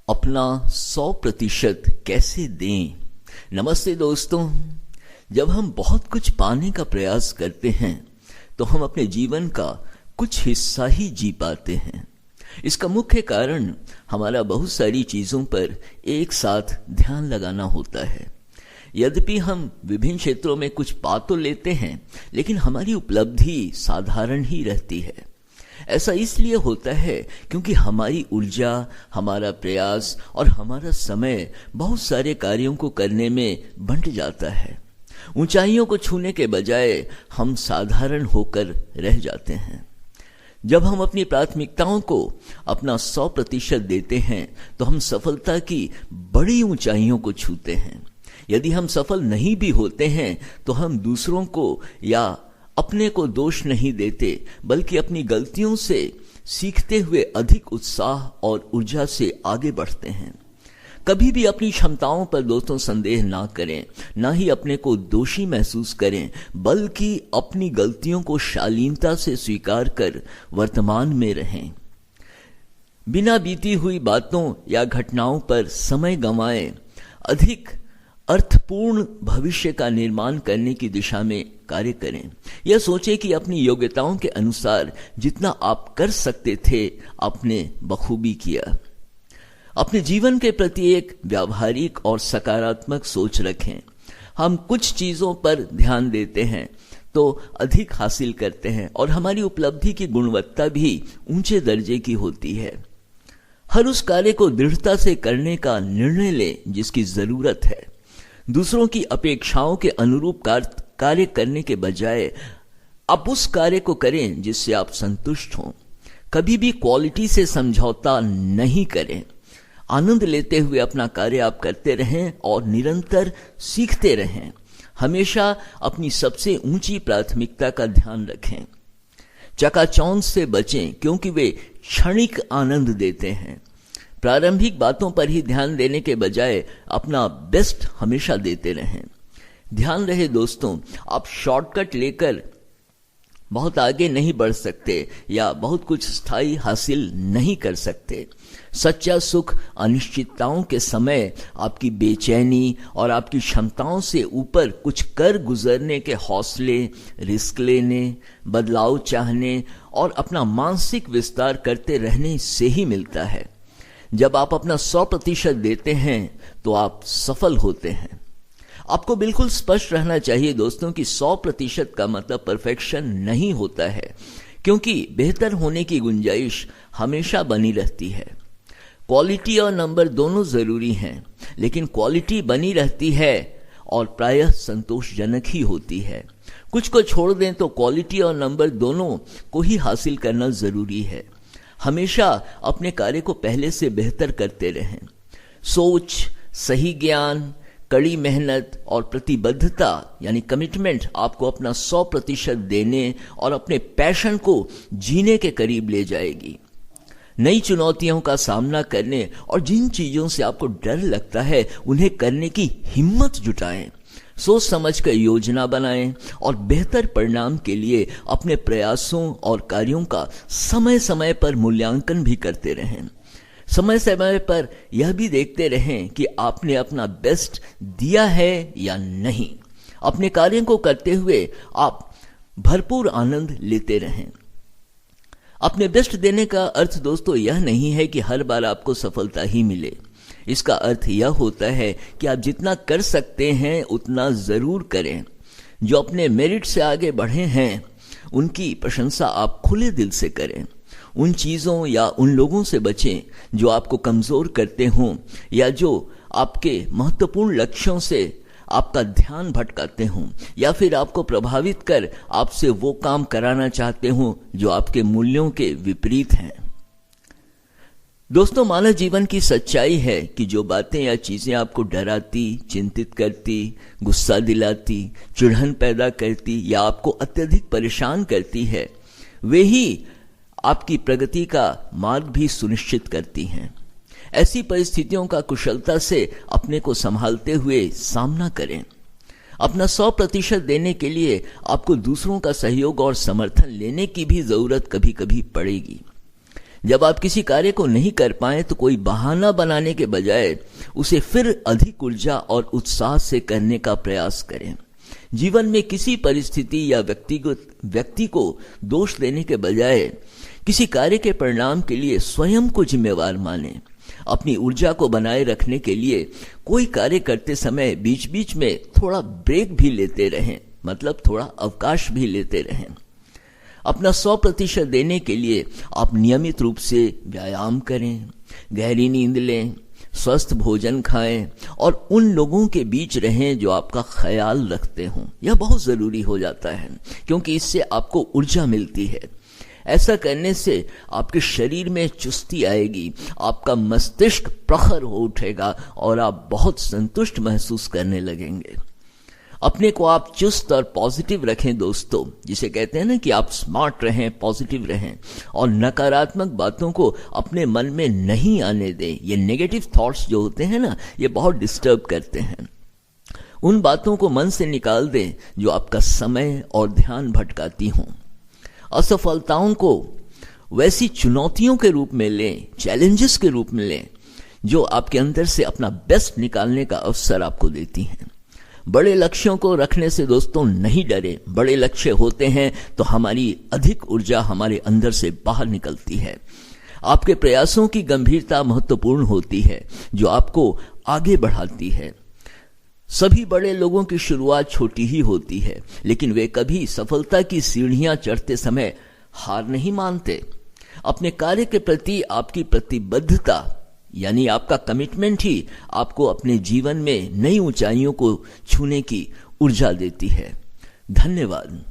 अपना 100% कैसे दें। नमस्ते दोस्तों। जब हम बहुत कुछ पाने का प्रयास करते हैं तो हम अपने जीवन का कुछ हिस्सा ही जी पाते हैं। इसका मुख्य कारण हमारा बहुत सारी चीजों पर एक साथ ध्यान लगाना होता है। यद्यपि हम विभिन्न क्षेत्रों में कुछ पा तो लेते हैं, लेकिन हमारी उपलब्धि साधारण ही रहती है। ऐसा इसलिए होता है क्योंकि हमारी ऊर्जा, हमारा प्रयास और हमारा समय बहुत सारे कार्यों को करने में बंट जाता है। ऊंचाइयों को छूने के बजाय हम साधारण होकर रह जाते हैं। जब हम अपनी प्राथमिकताओं को अपना 100% देते हैं तो हम सफलता की बड़ी ऊंचाइयों को छूते हैं। यदि हम सफल नहीं भी होते हैं तो हम दूसरों को या अपने को दोष नहीं देते, बल्कि अपनी गलतियों से सीखते हुए अधिक उत्साह और ऊर्जा से आगे बढ़ते हैं। कभी भी अपनी क्षमताओं पर दोस्तों संदेह ना करें, ना ही अपने को दोषी महसूस करें, बल्कि अपनी गलतियों को शालीनता से स्वीकार कर वर्तमान में रहें। बिना बीती हुई बातों या घटनाओं पर समय गंवाएं, अधिक अर्थपूर्ण भविष्य का निर्माण करने की दिशा में कार्य करें। यह सोचें कि अपनी योग्यताओं के अनुसार जितना आप कर सकते थे आपने बखूबी किया। अपने जीवन के प्रति एक व्यावहारिक और सकारात्मक सोच रखें। हम कुछ चीजों पर ध्यान देते हैं तो अधिक हासिल करते हैं और हमारी उपलब्धि की गुणवत्ता भी ऊंचे दर्जे की होती है। हर उस कार्य को दृढ़ता से करने का निर्णय लें जिसकी जरूरत है। दूसरों की अपेक्षाओं के अनुरूप कार्य करने के बजाय आप उस कार्य को करें जिससे आप संतुष्ट हों। कभी भी क्वालिटी से समझौता नहीं करें। आनंद लेते हुए अपना कार्य आप करते रहें और निरंतर सीखते रहें। हमेशा अपनी सबसे ऊंची प्राथमिकता का ध्यान रखें। चकाचौंध से बचें क्योंकि वे क्षणिक आनंद देते हैं। प्रारंभिक बातों पर ही ध्यान देने के बजाय अपना बेस्ट हमेशा देते रहें। ध्यान रहे दोस्तों, आप शॉर्टकट लेकर बहुत आगे नहीं बढ़ सकते या बहुत कुछ स्थायी हासिल नहीं कर सकते। सच्चा सुख अनिश्चितताओं के समय आपकी बेचैनी और आपकी क्षमताओं से ऊपर कुछ कर गुजरने के हौसले, रिस्क लेने, बदलाव चाहने और अपना मानसिक विस्तार करते रहने से ही मिलता है। जब आप अपना 100% देते हैं तो आप सफल होते हैं। आपको बिल्कुल स्पष्ट रहना चाहिए दोस्तों कि 100% का मतलब परफेक्शन नहीं होता है, क्योंकि बेहतर होने की गुंजाइश हमेशा बनी रहती है। क्वालिटी और नंबर दोनों जरूरी हैं, लेकिन क्वालिटी बनी रहती है और प्रायः संतोषजनक ही होती है। कुछ को छोड़ दें तो क्वालिटी और नंबर दोनों को ही हासिल करना जरूरी है। हमेशा अपने कार्य को पहले से बेहतर करते रहें। सोच, सही ज्ञान, कड़ी मेहनत और प्रतिबद्धता यानी कमिटमेंट आपको अपना 100% देने और अपने पैशन को जीने के करीब ले जाएगी। नई चुनौतियों का सामना करने और जिन चीजों से आपको डर लगता है उन्हें करने की हिम्मत जुटाएं। सोच समझ कर योजना बनाएं और बेहतर परिणाम के लिए अपने प्रयासों और कार्यों का समय समय पर मूल्यांकन भी करते रहें। समय समय पर यह भी देखते रहें कि आपने अपना बेस्ट दिया है या नहीं। अपने कार्यों को करते हुए आप भरपूर आनंद लेते रहें। अपने बेस्ट देने का अर्थ दोस्तों यह नहीं है कि हर बार आपको सफलता ही मिले। इसका अर्थ यह होता है कि आप जितना कर सकते हैं उतना जरूर करें। जो अपने मेरिट से आगे बढ़े हैं उनकी प्रशंसा आप खुले दिल से करें। उन चीजों या उन लोगों से बचें जो आपको कमजोर करते हों या जो आपके महत्वपूर्ण लक्ष्यों से आपका ध्यान भटकाते हों या फिर आपको प्रभावित कर आपसे वो काम कराना चाहते हों जो आपके मूल्यों के विपरीत हैं। दोस्तों, मानव जीवन की सच्चाई है कि जो बातें या चीजें आपको डराती, चिंतित करती, गुस्सा दिलाती, चिढ़न पैदा करती या आपको अत्यधिक परेशान करती है, वे ही आपकी प्रगति का मार्ग भी सुनिश्चित करती हैं। ऐसी परिस्थितियों का कुशलता से अपने को संभालते हुए सामना करें। अपना 100% देने के लिए आपको दूसरों का सहयोग और समर्थन लेने की भी जरूरत कभी कभी पड़ेगी। जब आप किसी कार्य को नहीं कर पाए तो कोई बहाना बनाने के बजाय उसे फिर अधिक ऊर्जा और उत्साह से करने का प्रयास करें। जीवन में किसी परिस्थिति या व्यक्ति को दोष देने के बजाय किसी कार्य के परिणाम के लिए स्वयं को जिम्मेवार माने। अपनी ऊर्जा को बनाए रखने के लिए कोई कार्य करते समय बीच बीच में थोड़ा ब्रेक भी लेते रहें, मतलब थोड़ा अवकाश भी लेते रहें। अपना 100% देने के लिए आप नियमित रूप से व्यायाम करें, गहरी नींद लें, स्वस्थ भोजन खाएं और उन लोगों के बीच रहें जो आपका ख्याल रखते हों। यह बहुत जरूरी हो जाता है क्योंकि इससे आपको ऊर्जा मिलती है। ऐसा करने से आपके शरीर में चुस्ती आएगी, आपका मस्तिष्क प्रखर हो उठेगा और आप बहुत संतुष्ट महसूस करने लगेंगे। अपने को आप चुस्त और पॉजिटिव रखें दोस्तों, जिसे कहते हैं ना कि आप स्मार्ट रहें, पॉजिटिव रहें और नकारात्मक बातों को अपने मन में नहीं आने दें। ये नेगेटिव थॉट्स जो होते हैं ना, ये बहुत डिस्टर्ब करते हैं। उन बातों को मन से निकाल दें जो आपका समय और ध्यान भटकाती हों। असफलताओं को वैसी चुनौतियों के रूप में लें, चैलेंजेस के रूप में लें, जो आपके अंदर से अपना बेस्ट निकालने का अवसर आपको देती हैं। बड़े लक्ष्यों को रखने से दोस्तों नहीं डरे। बड़े लक्ष्य होते हैं तो हमारी अधिक ऊर्जा हमारे अंदर से बाहर निकलती है। आपके प्रयासों की गंभीरता महत्वपूर्ण होती है जो आपको आगे बढ़ाती है। सभी बड़े लोगों की शुरुआत छोटी ही होती है, लेकिन वे कभी सफलता की सीढ़ियां चढ़ते समय हार नहीं मानते। अपने कार्य के प्रति आपकी प्रतिबद्धता यानी आपका कमिटमेंट ही आपको अपने जीवन में नई ऊंचाइयों को छूने की ऊर्जा देती है। धन्यवाद।